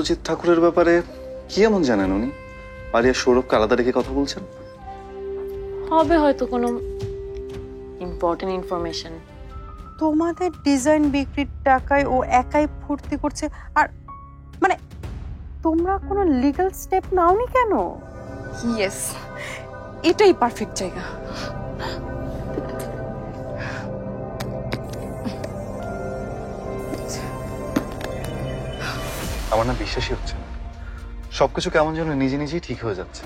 সত্যজিৎ ঠাকুরের ব্যাপারে কি এমন জানেন উনি? পারিয়া সৌরভকে আলাদা রেখে কথা বলছেন? হবে হয়তো কোনো ইম্পর্টেন্ট ইনফরমেশন। তোমাদের ডিজাইন বিক্রির টাকায় ও একাই ফুর্তি করছে, আর মানে তোমরা কোনো লিগ্যাল স্টেপ নাওনি কেন? ইয়েস, এটাই পারফেক্ট জায়গা। আমার না বিশ্বাসই হচ্ছে না, সবকিছু কেমন যেন নিজে নিজেই ঠিক হয়ে যাচ্ছে।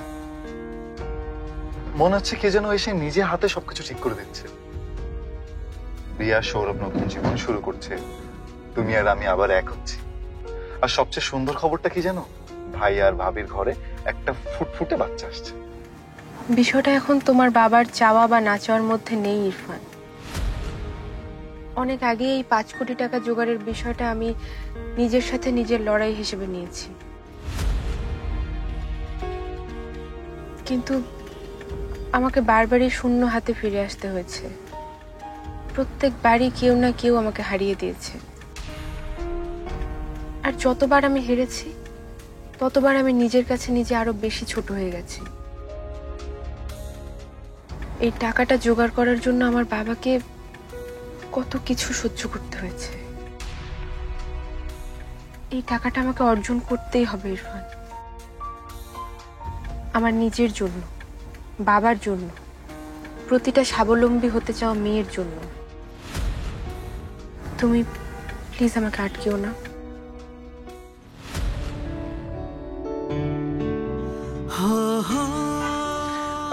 মনে হচ্ছে কে যেন এসে নিজে হাতে সবকিছু ঠিক করে দিচ্ছে। রিয়া সৌরভ নতুন জীবন শুরু করছে, তুমি আর আমি আবার এক হচ্ছি। আর সবচেয়ে সুন্দর খবরটা কি জানো? ভাই আর ভাবির ঘরে একটা ফুটফুটে বাচ্চা আসছে। বিষয়টা এখন তোমার বাবার চাওয়া বা না চাওয়ার মধ্যে নেই ইরফান। অনেক আগে এই 5 কোটি টাকা জোগাড়ের বিষয়টা আমি নিজের সাথে নিজের লড়াই হিসেবে নিয়েছি, কিন্তু আমাকে বারবারই শূন্য হাতে ফিরে আসতে হয়েছে। প্রত্যেকবারই কেউ না কেউ আমাকে হারিয়ে দিয়েছে, আর যতবার আমি হেরেছি ততবার আমি নিজের কাছে নিজে আরো বেশি ছোট হয়ে গেছি। এই টাকাটা জোগাড় করার জন্য আমার বাবাকে কত কিছু সহ্য করতে হয়েছে। এই টাকাটা আমাকে অর্জন করতেই হবে ইরফান, আমার নিজের জন্য, বাবার জন্য, প্রতিটা স্বাবলম্বী হতে চাওয়া মেয়ের জন্য। তুমি প্লিজ আমাকে আটকেও না।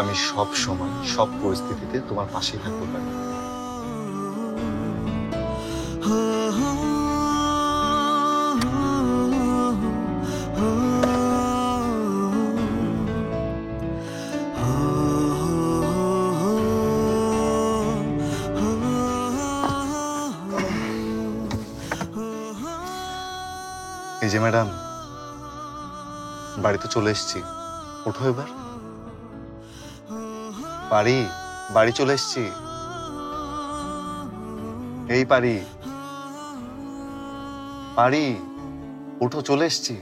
আমি সব সময় সব পরিস্থিতিতে তোমার পাশেই থাকতে পারি। এই যে ম্যাডাম, বাড়িতে চলে এসেছি, ওঠো এবার। পারি, বাড়ি চলে এসেছি। এই পারি, পারি ওঠো, চলে এসেছি।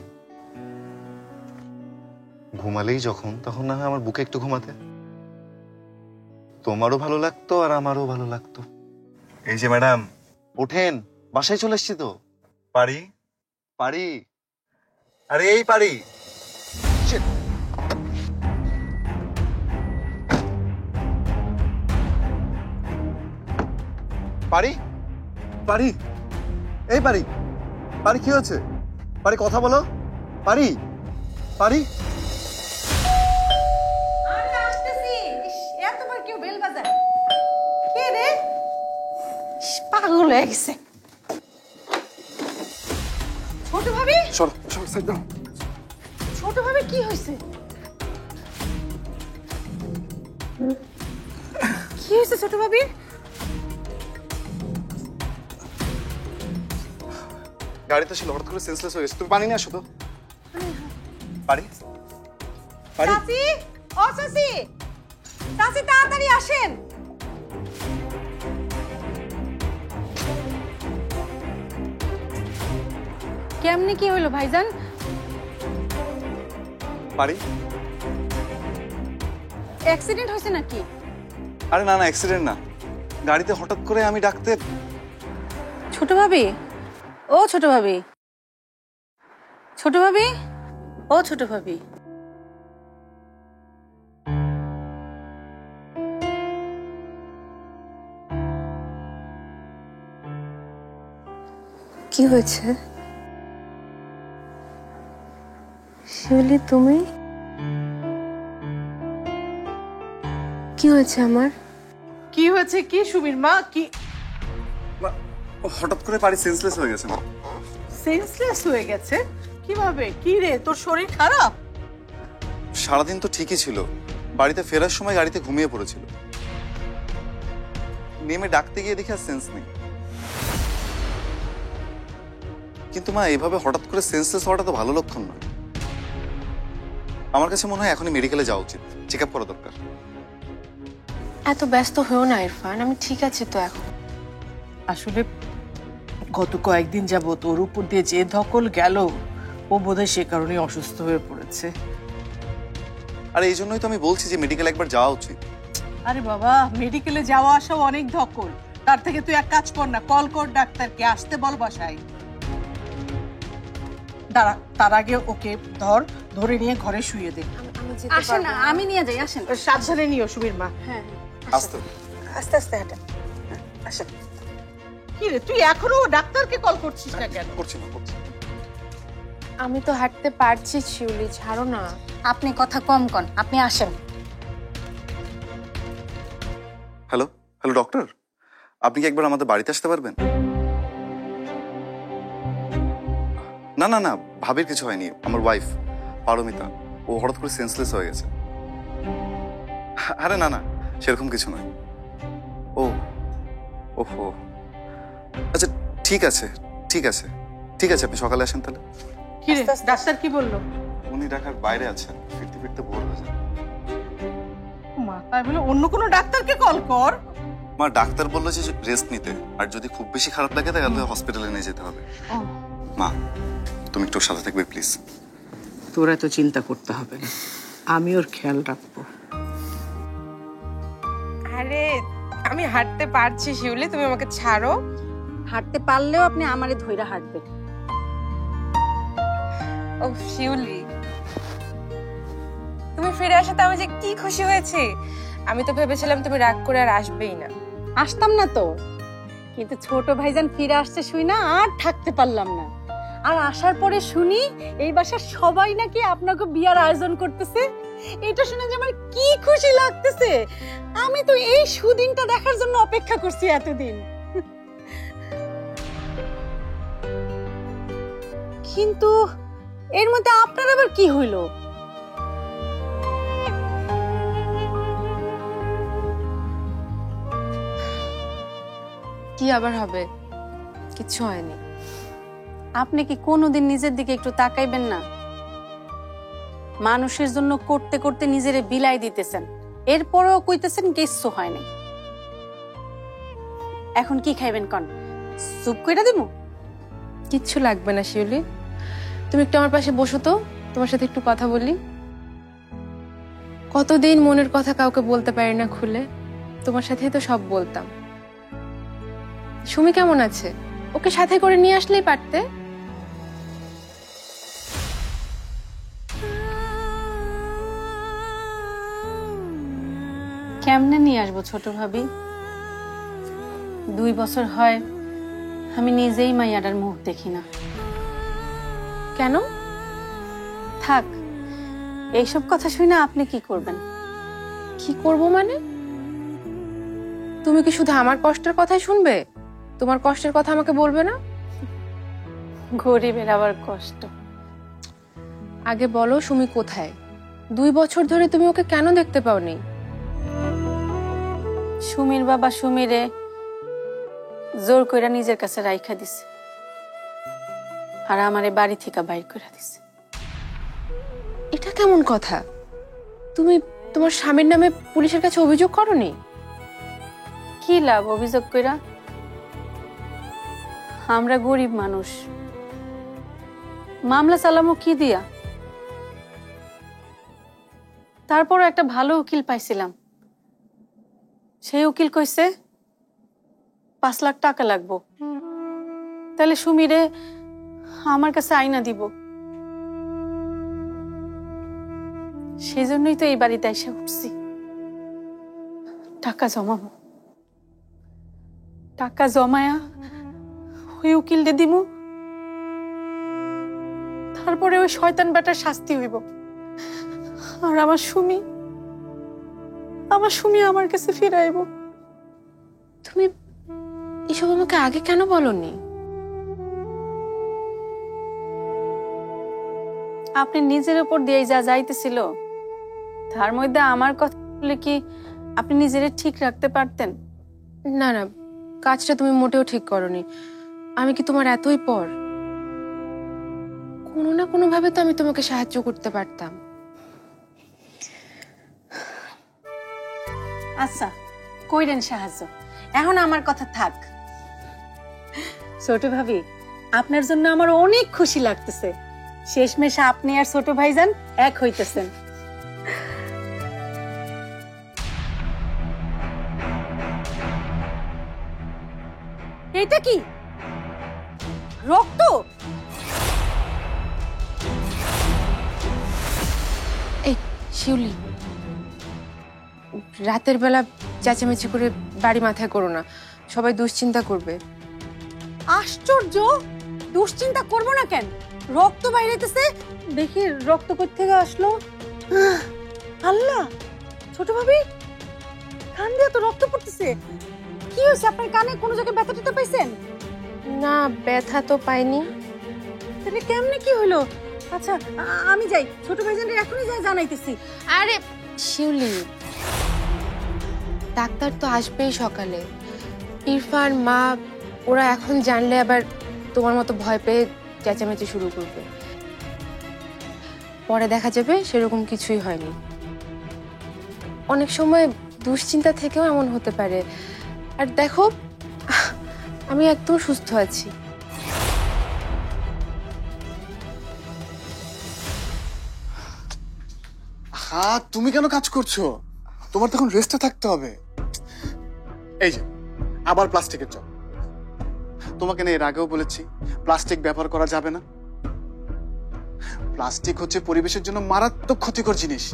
ঘুমালেই যখন তখন না হয় আমার বুকে একটু ঘুমাতে, তোমারও ভালো লাগতো আর আমারও ভালো লাগতো। এই যে ম্যাডাম, ওঠেন, বাসায় চলে এসেছি তো। পারি, পারি, আরে এই পারি। Shit! পারি, পারি, এই পারি, পারি কি হয়েছে? পারি কথা বলো, পারি, পারি। আমি আসতেছি। এতবার কেউ বেল বাজায় কে রে? পাগল হয়ে গেছে। ছোট ভাবি, সরো সরো, সাইড দাও। ছোট ভাবি কি হয়েছে? কি হয়েছে ছোট ভাবি? গাড়িতে ছিল, হঠাৎ করে সেন্সলেস হয়ে গেছে। তুমি পানি নিয়ে আসো তো। পারি, পারি। চাচি, ও চাচি, চাচি তাড়াতাড়ি আসেন। কেমনে কি হলো ভাইজান? পারি, অ্যাক্সিডেন্ট হয়েছে নাকি? আরে না না, অ্যাক্সিডেন্ট না, গাড়িতে হঠাৎ করে আমি ডাকতে। ছোট ভাবি, ও ছোট ভাবি, ছোট ভাবি, ও ছোট ভাবি। কি হয়েছে শিউলি? তুমি কি হয়েছে আমার? কি হয়েছে কি সুমির মা? কি হঠাৎ করে পারি সেন্সলেস হয়ে গেছে। সেন্সলেস হয়ে গেছে? কিভাবে? কি রে, তোর শরীর খারাপ? সারাদিন তো ঠিকই ছিল, বাড়িতে ফেরার সময় গাড়িতে ঘুমিয়ে পড়েছিল। নেমে ডাকতে গিয়ে দেখি আর সেন্স নেই। কিন্তু মা, এভাবে হঠাৎ করে সেন্সলেস হওয়াটা তো ভালো লক্ষণ নয়। আমার কাছে মনে হয় এখনই মেডিকেলে যাওয়া উচিত, চেক আপ করা দরকার। এত ব্যস্ত হয়েও না ইরফান, আমি ঠিক আছি তো এখন। আসলে গত কয়েকদিন যাবত ওর উপর দিয়ে যে ধকল গেল, ও বোধহয় সে কারণে অসুস্থ হয়ে পড়েছে। আর এই জন্যই তো আমি বলছি যে মেডিকেল একবার যাওয়া উচিত। আরে বাবা, মেডিকেলে যাওয়া আসাও অনেক ধকল। তার থেকে তুই এক কাজ কর না, কল কর ডাক্তারকে, আসতে বল বাসায়। দাঁড়া, তার আগে ওকে ধরে নিয়ে ঘরে শুয়ে দে। আসেন না, আমি নিয়ে যাই, আসেন। সাবধানে নিও সুবীর মা। হ্যাঁ, আসতে আস্তে আস্তে হাঁটেন। আসেন। কি রে, তুই এখনো ডাক্তারকে কল করছিস না কেন? করছি না। আমি তো হাঁটতে পারছি শিউলি, ছাড়ো না। আপনি কথা কম কন, আপনি আসেন। হ্যালো ডক্টর, আপনি কি একবার আমাদের বাড়িতে আসতে পারবেন? না, ভাবির কিছু হয়নি। আমার ওয়াইফ পারমিতা, ও হঠাৎ করে সেন্সলেস হয়ে গেছে। আরে না, সেরকম কিছু নয়। ওহো, আচ্ছা ঠিক আছে, আপনি সকালে আসেন তাহলে। কি রে, ডাক্তার কি বললো? উনি ঢাকার বাইরে আছেন, ফিরতে ভোর হয়ে যায়। মা, তাই বলে অন্য কোনো ডাক্তারকে কল কর। মা, ডাক্তার বললো যে রেস্ট নিতে, আর যদি খুব বেশি খারাপ লাগে তাহলে হসপিটালে নিয়ে যেতে হবে। মা, তুমি একটু সাথে থাকবে প্লিজ। তোরা তো চিন্তা করতে হবে না, আমি ওর খেয়াল রাখবো। আরে আমি হাঁটতে পারছি শিউলি, তুমি আমাকে ছাড়ো। হাঁটতে পারলেও আপনি আমারে ধইরা হাঁটবেন। ও শিউলি, তুমি ফিরে আসাতে আমি যে কি খুশি হয়েছি। আমি তো ভেবেছিলাম তুমি রাগ করে আর আসবেই না। আসতাম না তো, কিন্তু ছোট ভাইজান ফিরে আসছে শুই না আর থাকতে পারলাম না। আর আসার পরে শুনি এই বাসার সবাই নাকি আপনাকে বিয়ার আয়োজন করতেছে। এটা শুনে যে আমার কি খুশি লাগতেছে। আমি তো এই সুদিনটা দেখার জন্য অপেক্ষা করছি এতদিন। কিন্তু এর মধ্যে আপনার আবার কি হইলো? কি আবার হবে? কিচ্ছু হয়নি। আপনি কি কোনোদিন নিজের দিকে একটু তাকাইবেন না? মানুষের জন্য করতে করতে নিজেরে বিলাই দিতেছেন, এরপরেও কইতেছেন কিচ্ছু হয়নি। এখন কি খাইবেন কন? স্যুপ কইরা দিমু? কিচ্ছু লাগবে না শিউলি, তুমি একটু আমার পাশে বসো তো, তোমার সাথে একটু কথা বলি। কতদিন মনের কথা কাউকে বলতে পারি না খুলে, তোমার সাথে তো সব বলতাম। সুমি কেমন আছে? ওকে সাথে করে নিয়ে আসলেই পারতে। কেমনে নিয়ে আসবো ছোট ভাবি? 2 বছর হয় আমি নিজেই মাইয়াটার মুখ দেখি না। কেন? থাক, এইসব কথা শুনে আপনি কি করবেন? কি করব মানে? তুমি কি শুধু আমার কষ্টের কথাই শুনবে? তোমার কষ্টের কথা আমাকে বলবে না? গরিবের আবার কষ্ট। আগে বলো সুমি কোথায়? 2 বছর ধরে তুমি ওকে কেন দেখতে পাওনি? সুমির বাবা সুমিরে জোর কইরা নিজের কাছে রাইখা দিছে, আর আমারে বাড়ি থেকে বাইর কইরা দিছে। এটা কেমন কথা? তুমি তোমার স্বামীর নামে পুলিশের কাছে অভিযোগ করনি? কি লাভ অভিযোগ কইরা? আমরা গরিব মানুষ, মামলা চালামো কি দিয়া? তারপর একটা ভালো উকিল পাইছিলাম, সেই উকিল কইছে 5 লাখ টাকা লাগবো, তাহলে সুমিরে আমার কাছে আইনা দিব। সেই জন্যই তো এই বাড়িতে এসে উঠছি, টাকা জমাবো। টাকা জমায়া ওই উকিলকে দিব, তারপরে ওই শয়তান বেটার শাস্তি হইব। আর আমার সুমি আমার কাছে ফিরাইব। তুমি এসব আমাকে আগে কেন বলনি? আপনি নিজের উপর দিয়ে যা যাইতেছিল, তার মধ্যে আমার কথা বলে কি আপনি নিজেরে ঠিক রাখতে পারতেন? না, কাজটা তুমি মোটেও ঠিক করনি। আমি কি তোমার এতই পর? কোনো না কোনো ভাবে তো আমি তোমাকে সাহায্য করতে পারতাম। আচ্ছা, কইরেন সাহায্য, এখন আমার কথা থাক। ছোট ভাবি, আপনার জন্য আমার অনেক খুশি লাগতেছে। শেষমেশ আপনি আর ছোট ভাইজান এক হইতেছেন। এটা কি রক্ত? এই শিউলি, রাতের বেলা চেঁচামেচি করে বাড়ি মাথায় করো না, সবাই দুশ্চিন্তা করবে। আশ্চর্য, দুশ্চিন্তা করবো না কেন? রক্ত বাইরেতেছে, দেখি রক্ত কোথা থেকে আসলো। আল্লাহ, ছোট ভাবি কান দিয়ে তো রক্ত পড়তেছে। কি হয়েছে? আপনার কানে কোনো জায়গায় ব্যথা ট্যাথা পাইছেন? না, ব্যথা তো পাইনি। তাহলে কেমনে কি হলো? আচ্ছা আমি যাই, ছোট ভাইজানের এখনই যাই জানাইতেছি। আরে শিউলি, ডাক্তার তো আসবেই সকালে। ইরফান, মা, ওরা এখন জানলে আবার তোমার মতো ভয় পেয়ে চেঁচামেচি শুরু করবে। পরে দেখা যাবে সেরকম কিছুই হয়নি। অনেক সময় দুশ্চিন্তা থেকেও এমন হতে পারে। আর দেখো, আমি একদম সুস্থ আছি। হ্যাঁ, তুমি কেন কাজ করছো? তোমার তখন রেস্টে থাকতে হবে। এই যে আবার প্লাস্টিকের চপ। তোমাকে না এর আগেও বলেছি প্লাস্টিক ব্যবহার করা যাবে না। প্লাস্টিক হচ্ছে পরিবেশের জন্য মারাত্মক ক্ষতিকর জিনিস।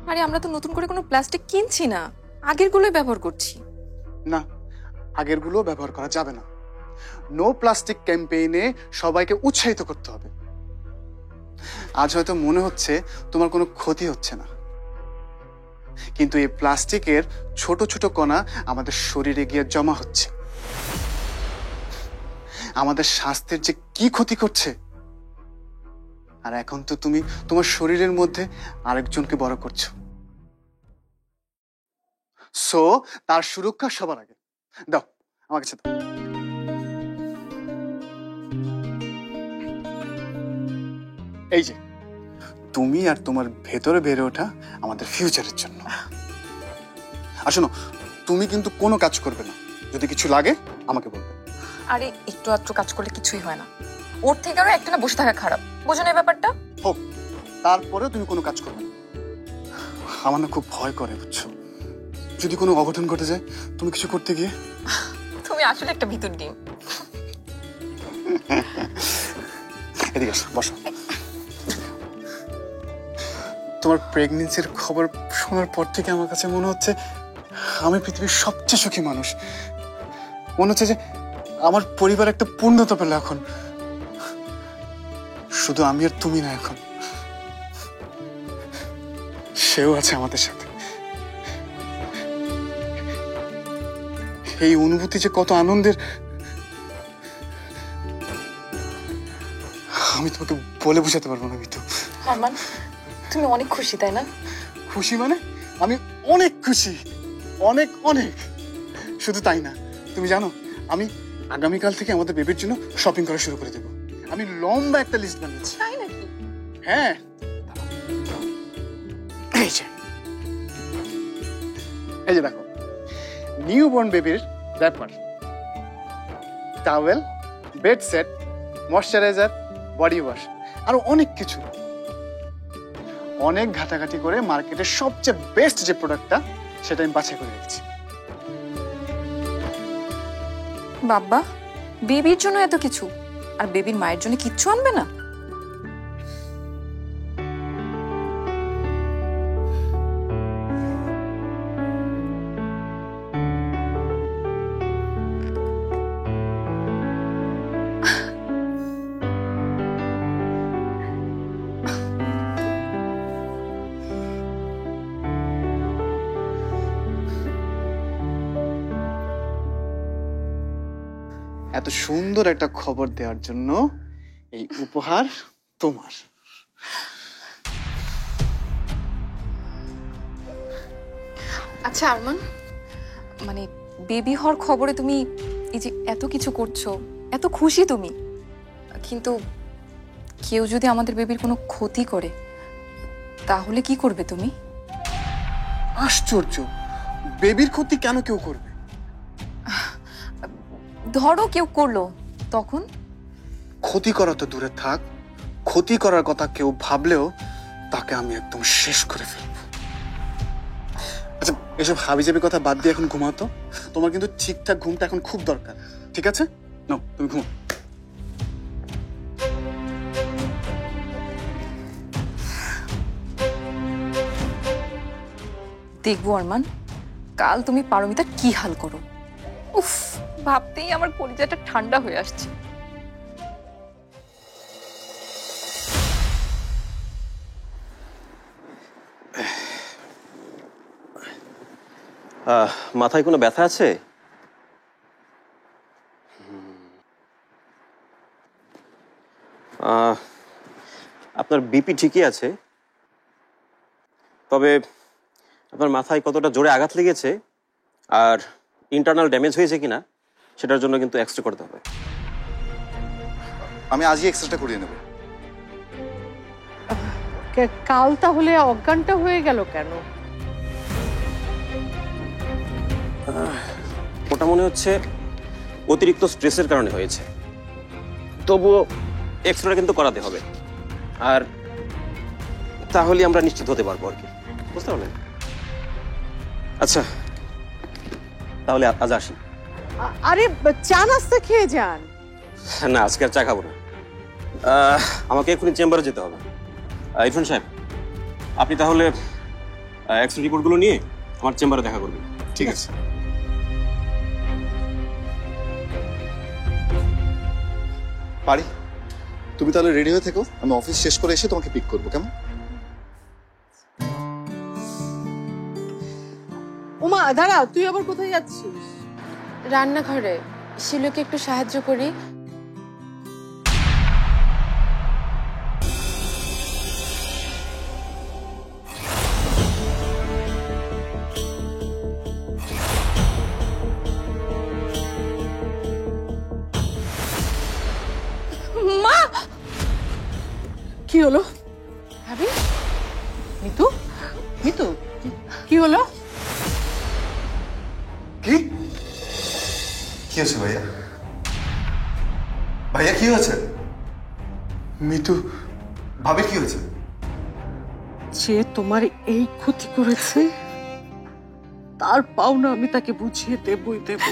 আরে আমরা তো নতুন করে কোনো প্লাস্টিক কিনছি না, আগেরগুলোই ব্যবহার করছি। না, আগেরগুলো ব্যবহার করা যাবে না। নো প্লাস্টিক ক্যাম্পেইনে সবাইকে উৎসাহিত করতে হবে। আজ হয়তো মনে হচ্ছে তোমার কোনো ক্ষতি হচ্ছে না, কিন্তু এই প্লাস্টিকের ছোট ছোট কণা আমাদের শরীরে গিয়ে জমা হচ্ছে, আমাদের স্বাস্থ্যের যে কি ক্ষতি করছে। আর এখন তো তুমি তোমার শরীরের মধ্যে আরেকজনকে বড় করছো। সো তার সুরক্ষা সবার আগে। দাও আমার কাছে দাও। এই যে তুমি আর তোমার ভেতরে বেড়ে ওঠা আমাদের ফিউচারের জন্য। আর শোনো, তুমি কিন্তু কোনো কাজ করবে না, যদি কিছু লাগে আমাকে বলবে। আরে একটু আধটু কাজ করলে কিছুই হয় না, ওর থেকে আরো একটা না বসে থাকা খারাপ। বোঝো না এই ব্যাপারটা? হোক, তারপরেও তুমি কোনো কাজ করবে না। আমার না খুব ভয় করে, বুঝছো? যদি কোনো অঘটন ঘটে যায় তুমি কিছু করতে গিয়ে। তুমি আসলে একটা ভিতর ডিম। এদিকে আসো, বসো। তোমার প্রেগনেন্সির খবর শোনার পর থেকে আমার কাছে মনে হচ্ছে আমি পৃথিবীর সবচেয়ে সুখী মানুষ। মনে হচ্ছে যে আমার পরিবার একটা পূর্ণতা পেল এখন। শুধু আমি আর তুমি না, এখন সেও আছে আমাদের সাথে। এই অনুভূতি যে কত আনন্দের আমি তোমাকে বলে বোঝাতে পারবো না। মিতু, আরমান, তুমি অনেক খুশি তাই না? খুশি মানে আমি অনেক খুশি, অনেক অনেক। শুধু তাই না, তুমি জানো আমি আগামীকাল থেকে আমাদের বেবির জন্য শপিং করা শুরু করে দেবো। আমি লম্বা একটা লিস্ট বানিয়েছি। তাই নাকি? হ্যাঁ, এই যে এই যে দেখো, নিউ বর্ন বেবির wrapper, towel, bed set, moisturiser, body wash, আরো অনেক কিছু। অনেক ঘাটাঘাটি করে মার্কেটের সবচেয়ে বেস্ট যে প্রোডাক্টটা সেটা আমি বাছাই করে রেখেছি। বাবা, বেবির জন্য এত কিছু, আর বেবির মায়ের জন্য কিচ্ছু আনবে না? এত সুন্দর একটা খবর দেওয়ার জন্য এই উপহার তোমার। আচ্ছা আরমান, মানে বেবি হওয়ার খবরে তুমি এই যে এত কিছু করছো, এত খুশি তুমি, কিন্তু কেউ যদি আমাদের বেবির কোনো ক্ষতি করে তাহলে কি করবে তুমি? আশ্চর্য, বেবির ক্ষতি কেন কেউ করবে? ধরো কেউ করলো, তখন? ক্ষতি করা তো দূরে থাক, ক্ষতি করার কথা কেউ ভাবলেও তাকে আমি একদম শেষ করে ফেলবো। আচ্ছা, এসব হাবিজাবি কথা বাদ দিয়ে এখন ঘুমাতো। তোমার কিন্তু ঠিকঠাক ঘুমটা এখন খুব দরকার, ঠিক আছে? নাও, তুমি ঘুমাও। দেখবো আরমান, কাল তুমি পারমিতার কি হাল করো। উফ, ভাবতেই আমার কলিজাটা ঠান্ডা হয়ে আসছে। মাথায় কোনো ব্যথা আছে? আপনার বিপি ঠিকই আছে, তবে আপনার মাথায় কতটা জোরে আঘাত লেগেছে আর ইন্টারনাল ড্যামেজ হয়েছে কিনা সেটার জন্য কিন্তু এক্সরে করতে হবে। আমি আজই এক্সরেটা করিয়ে নেব। কাল তাহলে অজ্ঞানটা হয়ে গেল কেন? ওটা মনে হচ্ছে অতিরিক্ত স্ট্রেসের কারণে হয়েছে, তবুও এক্সরেটা কিন্তু করাতে হবে, আর তাহলে আমরা নিশ্চিত হতে পারবো আর কি, বুঝতে পারলেন? আচ্ছা, তাহলে আজ আসি। আরে চা নাস্তা খেয়ে যান। না, আজকে আর চা খাবো না, আমাকে এক্ষুনি চেম্বারে যেতে হবে। ইরফান সাহেব, আপনি তাহলে এক্সরে রিপোর্টগুলো নিয়ে আমার চেম্বারে দেখা করবেন। ঠিক আছে। পারি, তুমি তাহলে রেডি হয়ে থেকো, আমি অফিস শেষ করে এসে তোমাকে পিক করবো, কেমন? ওমা দাঁড়া, তুই আবার কোথায় যাচ্ছিস? রান্নাঘরে শিলুকে একটু সাহায্য করি। মা! কি হলো? ভাবি, মিতু, মিতু, কি হলো? কি কি হয়েছে ভাইয়া? ভাইয়া কি হয়েছে? মিতু, ভাবির কি হয়েছে? যে তোমার এই ক্ষতি করেছে তার পাওনা আমি তাকে বুঝিয়ে দেবই দেব।